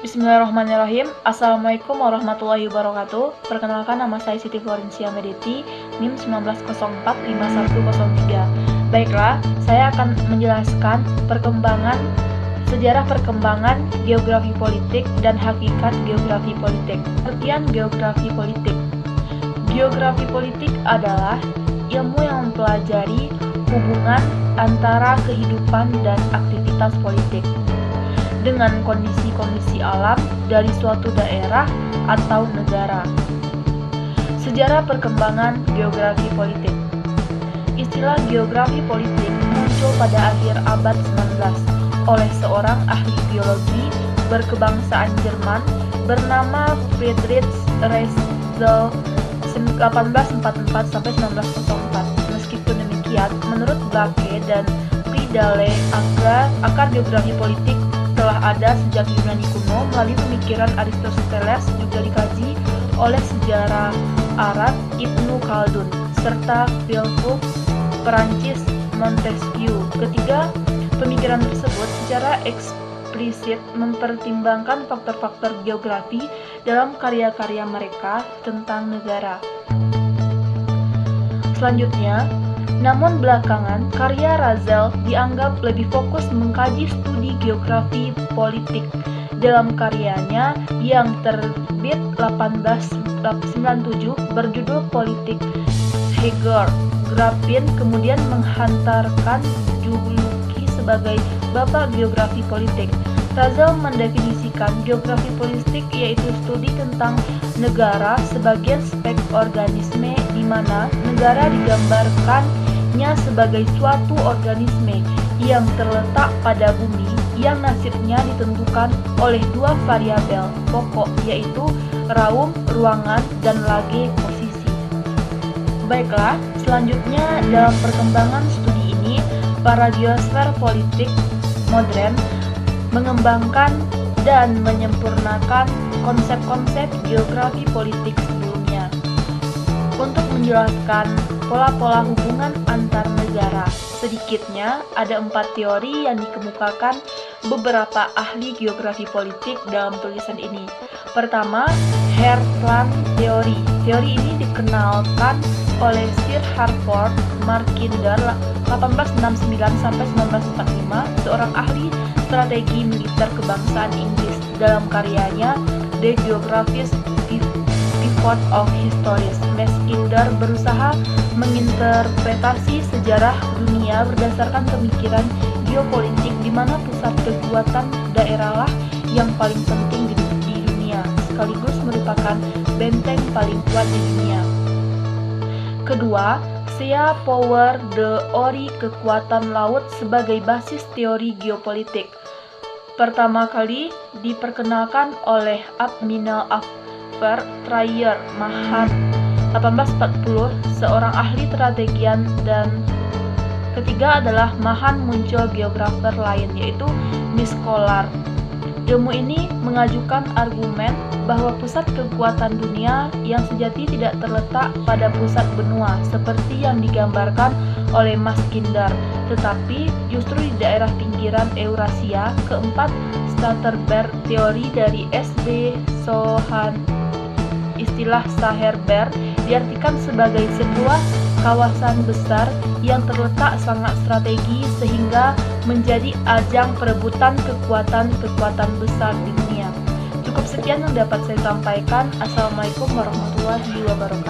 Bismillahirrahmanirrahim. Assalamualaikum warahmatullahi wabarakatuh. Perkenalkan, nama saya Siti Florencia Medeti, NIM 19045103. Baiklah, saya akan menjelaskan sejarah perkembangan geografi politik dan hakikat geografi politik. Pengertian geografi politik. Geografi politik adalah ilmu yang mempelajari hubungan antara kehidupan dan aktivitas politik dengan kondisi-kondisi alam dari suatu daerah atau negara. Sejarah perkembangan geografi politik. Istilah geografi politik muncul pada akhir abad 19 oleh seorang ahli geologi berkebangsaan Jerman bernama Friedrich Reichel 1844-1904. Meskipun demikian, menurut Blake dan Pridale, akar geografi politik telah ada sejak Yunani kuno melalui pemikiran Aristoteles, juga dikaji oleh sejarah Arab Ibnu Khaldun serta filsuf Perancis Montesquieu. Ketiga, pemikiran tersebut secara eksplisit mempertimbangkan faktor-faktor geografi dalam karya-karya mereka tentang negara. Selanjutnya, namun belakangan, karya Razel dianggap lebih fokus mengkaji studi geografi politik. Dalam karyanya yang terbit 1897 berjudul Politik, Heger Graphin kemudian menghantarkan juluki sebagai Bapak Geografi Politik. Razel mendefinisikan geografi politik yaitu studi tentang negara sebagai spek organisme di mana negara digambarkannya sebagai suatu organisme yang terletak pada bumi yang nasibnya ditentukan oleh dua variabel pokok, yaitu raum, ruangan, dan lage, posisi. Baiklah, selanjutnya dalam perkembangan studi ini, para geosfer politik modern mengembangkan dan menyempurnakan konsep-konsep geografi politik sebelumnya untuk menjelaskan pola-pola hubungan antar negara. Sedikitnya ada 4 teori yang dikemukakan beberapa ahli geografi politik dalam tulisan ini. Pertama, Heartland Theory. Teori ini dikenalkan oleh Sir Harford Mackinder 1869-1945, seorang ahli strategi militer kebangsaan Inggris. Dalam karyanya The Geographic Pivot of Histories, Mackinder berusaha menginterpretasi sejarah dunia berdasarkan pemikiran geopolitik di mana pusat kekuatan daerahlah yang paling penting di dunia, sekaligus merupakan benteng paling kuat di dunia. Kedua, Sea Power Theory, kekuatan laut sebagai basis teori geopolitik. Pertama kali diperkenalkan oleh Admiral Arthur Traier Mahan 1840, seorang ahli strategian, dan ketiga adalah Mahan muncul geografer lain yaitu Miss Collard. Ilmu ini mengajukan argumen bahwa pusat kekuatan dunia yang sejati tidak terletak pada pusat benua seperti yang digambarkan oleh Mackinder, tetapi justru di daerah pinggiran Eurasia. Keempat, Stutterberg teori dari S.B. Sohan. Istilah Saherberg diartikan sebagai sebuah kawasan besar yang terletak sangat strategi sehingga menjadi ajang perebutan kekuatan-kekuatan besar di dunia. Cukup sekian yang dapat saya sampaikan. Assalamualaikum warahmatullahi wabarakatuh.